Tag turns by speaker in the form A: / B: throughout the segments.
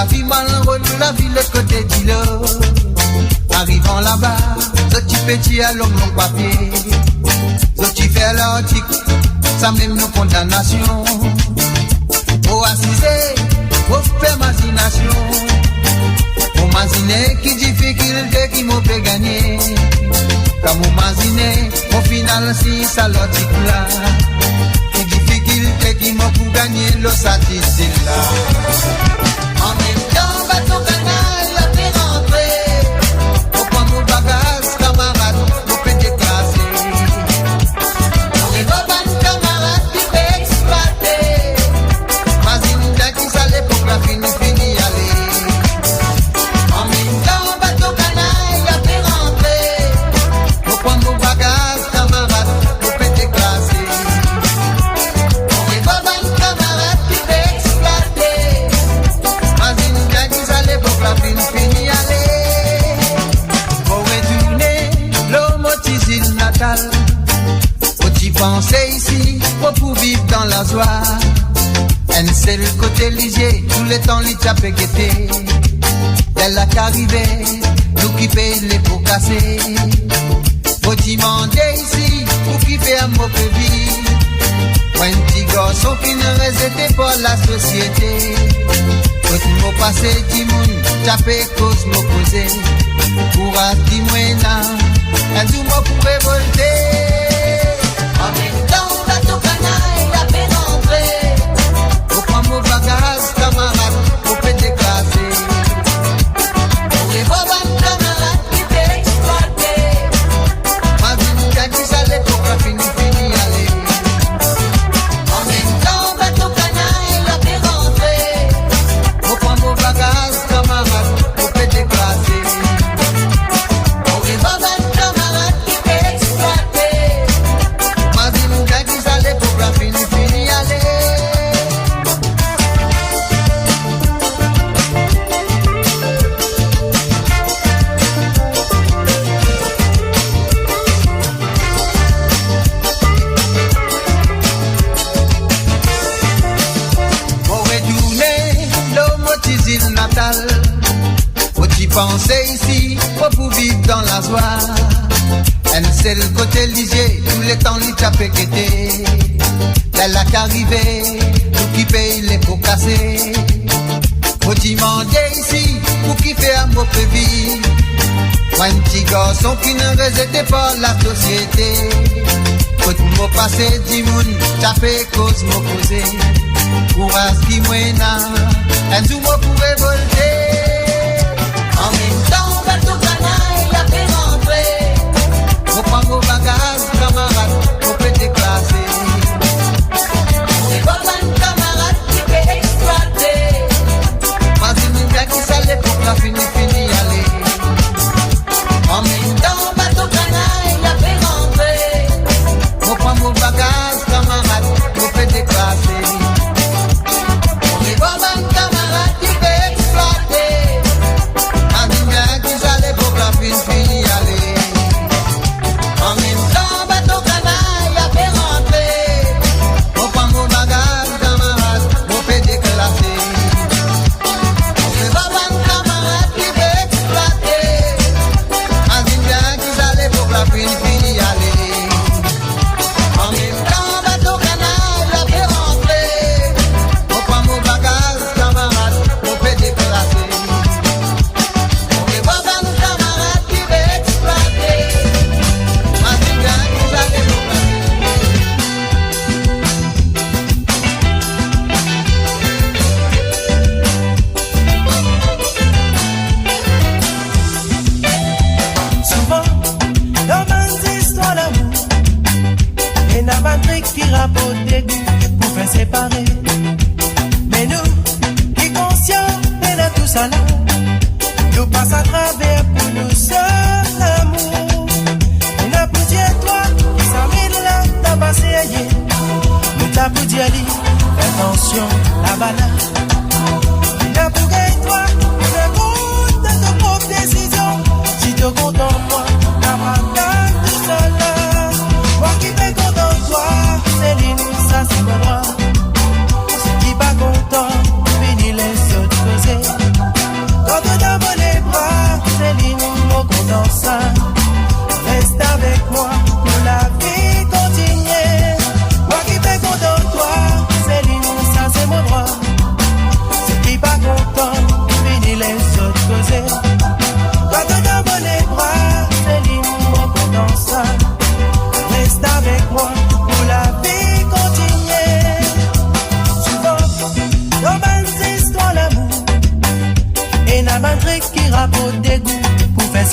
A: la vie malheureuse, la vie l'autre côté du lot. Arrivant là-bas, petit petit à long papier. Petit fait l'article, ça même nos condamnations. Pour assister, pour faire imagination. Pour imaginer qui difficulté qui m'a fait gagner. Comme vous imaginez, au final, si ça l'article là. Qui difficulté qui m'a fait gagner le statistique là. En même temps, bateau canal, la fait rentrer. Au point mon bagage, camarade, vous faites déclasser. On est pas bon camarade qui fait exploiter. Imagine qui ça l'époque la fini aller. En même temps, bateau canal, la fait rentrer. Au point mon bagage, camarade, vous faites déclasser. On est pas bon camarade qui fait exploiter. Imagine qui ça l'époque la fini aller. Pour retourner l'homotisile natale. Faut-y penser ici, pour vivre dans la joie. C'est le côté lisier, tous les temps les tapés guettés. Elle a qu'arrivé, nous qui paye les pots cassés. Faut-y manger ici, pour qui fait un mauvais vie. Un petit garçon qui ne résistait pas la société. Faut-il mot passer, dit moun, tapé cause m'opposer. Courage, dit moina, un tout mot pour révolter. En même temps, bateau canaille, la fait rentrer. Au point mon bagage, camarade, au fait déclasser. On est pas bon camarade qui fait exploiter. Ma vie nous gagne qui ça l'époque la fini aller. En même temps, bateau canaille, la fait rentrer. Au point mon bagage, camarade, au fait déclasser. On est pas bon camarade qui fait exploiter. Ma vie nous gagne qui ça l'époque la fini aller. Natal, faut-y penser ici, pour vivre dans la joie. C'est le côté lisier, tous les temps les tapés qu'étaient. Elle a qu'arrivé, nous qui paye les pots cassés. Faut-y manger ici, pour qui fait un mauvais vie. Un petit garçon qui ne résistait pas la société. Faut-il mot passer, dit moun, tapé cause m'opposer. Courage qui moina, un tout mot pour révolter. En même temps, bateau canaille, la fait rentrer. Au point vos bagages, camarade, au fait déclasser. On est pas bon camarade qui fait exploiter. Imagine bien qui ça l'époque la fini aller. En même temps, bateau canaille, la fait rentrer. Au point vos bagages, camarade, au fait déclasser. On est pas bon camarade qui fait exploiter. Imagine bien qui ça l'époque la fini aller. En même temps, bateau canaille, la fait rentrer. Au point vos bagages, camarade, au fait déclasser. On est pas bon camarade qui fait exploiter. Imagine bien qui ça l'époque la fini aller. En même temps, bateau canaille, la fait rentrer. Au point vos bagages, camarade, au fait déclasser. On est pas bon camarade qui fait exploiter. Imagine bien qui ça l'époque la
B: Souvent, dans mes histoires d'amour, il n'y a pas de truc qui rapporte des goûts pour faire séparer. Mais nous, qui conscients de tout ça là, nous passons à travers pour nous seul l'amour. Il n'a plus dire toi, qui s'amène là, t'as passé ailleurs. Nous t'as plus dire lui, fais attention, la balade. Il n'a plus gagné toi, il est bon de ta propre décision. Si tu es content de moi, t'as pas tout seul là. Moi qui t'es content de toi, c'est lui, ça c'est moi. Si qui pas content, fini les autres causer.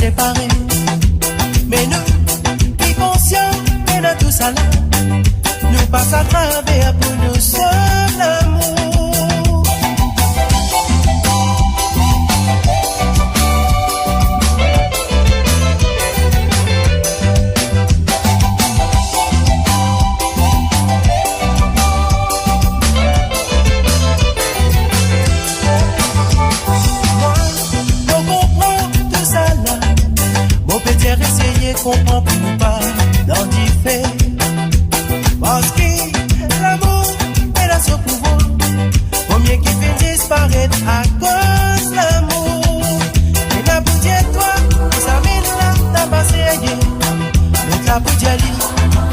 B: séparer. Mais nous, qui conscients et dans tout ça là, nous passons à travers pour nous seul l'amour. Comprends pour nous pas dans du fait. Parce que l'amour est là ce pouvoir. Combien qui fait disparaître à cause de l'amour. Et la boutique toi, ça mène là, t'as passé ailleurs. Mais la boutique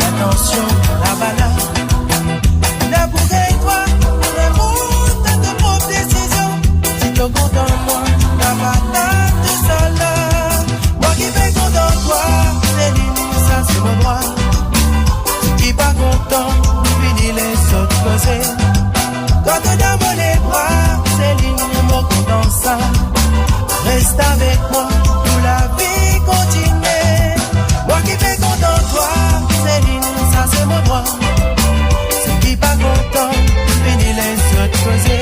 B: attention, la balade. La boutique toi, l'amour, t'as de propres décisions. Si t'es content de moi, la balade de ça là. Moi qui fais content de toi. Ça c'est mon droit. Qui pas content, fini les autres causes. Quand t'es dans mon bras, Céline, mon content ça. Reste avec moi, pour la vie continue. Moi qui fais content toi, Céline, ça c'est mon droit. Qui pas content, fini les autres causes.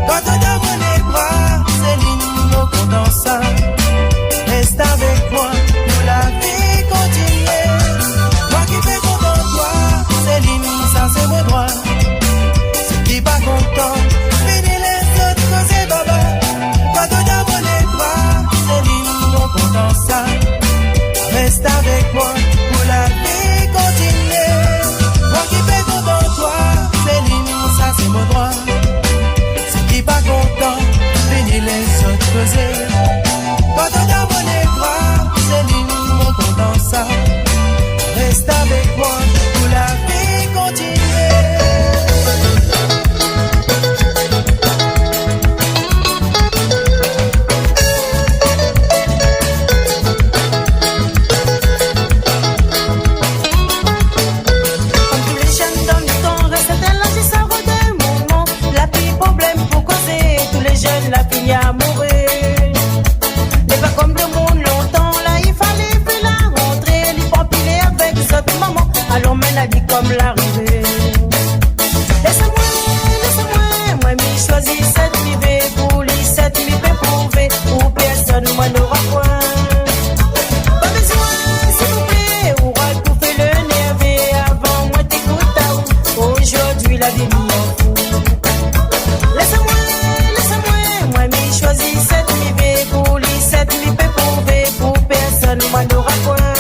B: Quand t'es dans mon bras, Céline, mon content ça. Reste avec moi, pour la vie continue. Moi qui fais content toi, Céline, ça c'est mon droit. Ceux qui pas content, fini les autres causes, baba. Quand on a mon bras, Céline, mon content ça. Reste avec moi, pour la vie continue. Moi qui fais content toi, Céline, ça c'est mon droit. Ceux qui pas content, fini les autres causes. Quand on a mon bras, Céline, mon content ça. Reste avec moi, pour la vie continue.
C: Comme tous les jeunes dans le temps, reste là, j'ai ça des moments. La fille problème pour causer, tous les jeunes, la fille à mourir. Mais pas comme le monde longtemps, là il fallait plus la rentrer. Les pampilés avec cette maman, alors mais la vie comme l'arrivée. Laissez-moi, moi m'y choisis cette vivée. Pour les 7 m'y fait prouver, pour personne moi n'aura point. Pas besoin, s'il vous plaît, ou râle pour faire le nervé. Avant moi t'écoute à où, aujourd'hui la vie m'en fout. Laissez-moi, moi m'y choisis cette vivée. Pour les 7 m'y fait prouver, pour personne moi n'aura point.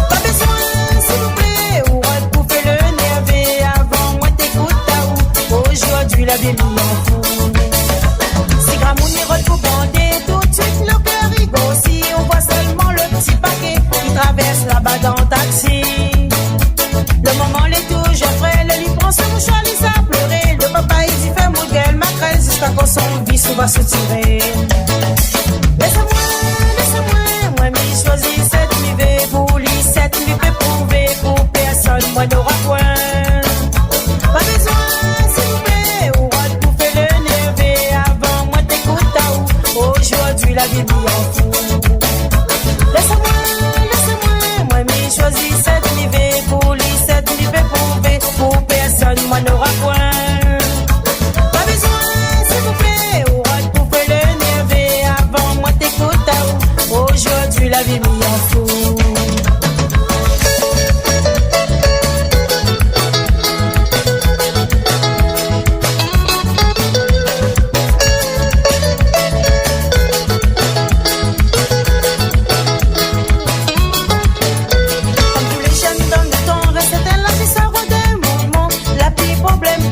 C: Pas besoin, s'il vous plaît, ou râle pour faire le nervé. Avant moi t'écoute à où, aujourd'hui la vie m'en fout. Si Gramoun y rôle pour bander, tout de suite le cœur rigole. On voit seulement le petit paquet qui traverse là-bas dans le taxi. Le moment l'est toujours frais, le lit prend son mouchoir, il s'est pleuré. Le papa il dit fais mon gueule, ma crèche, jusqu'à quand son vice va se tirer. Laissez-moi, moi m'y choisis cette vivée. Pour les 7 m'y fait prouver, pour personne moi n'aura point. Pas besoin, s'il vous plaît, ou rôle pour faire le nervé. Avant moi t'écoute à où, aujourd'hui la vie m'en fout. Laissez-moi, moi m'y choisis cette vivée. Pour les 7 m'y fait prouver, pour personne moi n'aura point. Pas besoin, s'il vous plaît, ou rôle pour faire le nervé. Avant moi t'écoute à où, aujourd'hui la vie m'en fout. Comme tous les jeunes dans le temps, reste là, j'ai ça des moments. La fille problème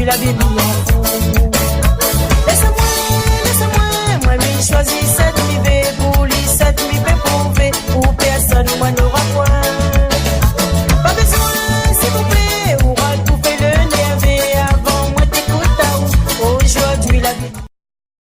C: la Bible en fond.